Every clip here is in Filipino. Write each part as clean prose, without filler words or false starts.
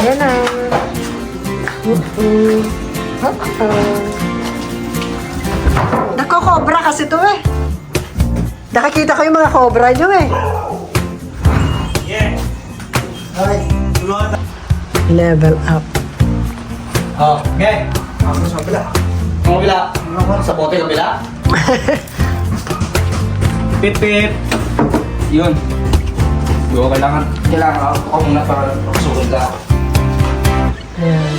Ayan na. Nagko-cobra kasi to eh. Nakikita ko yung mga cobra nyo eh. Yeah. Ay, Level up. Oh, okay. ako sa kabila. Ang kabila. Sa bote kabila. Pit, pit. Yun. Yo, kailangan ako muna para susunod ka. Ayan.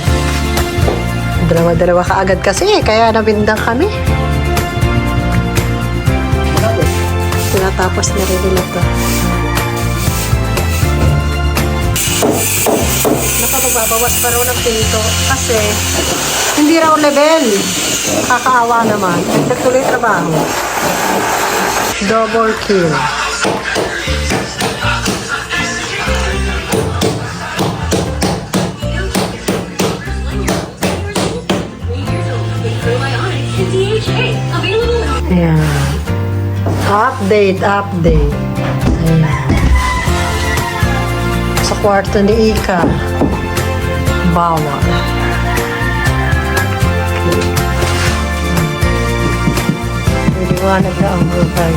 Dalawa-dalawa kaagad kasi eh, kaya nabindang kami. Tinatapos na rin nila to. Napapagbabawas pa raw ng pinto kasi hindi raw level. Kakaawa naman. Nagtuloy trabaho. Double kill. Ayan. Update. Ayan. Sa kwarto ni Ika. Bawal. Liwanag na ang buhay.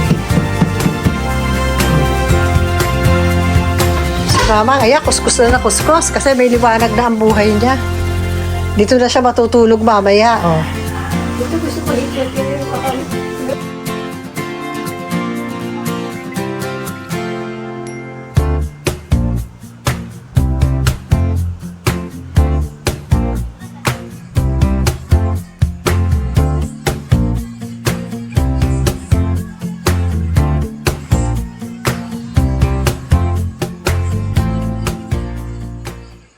Si Mama, kuskus na kuskus kasi may liwanag na ang buhay niya. Dito na siya matutulog mamaya. Oh. Ito gusto ko i-check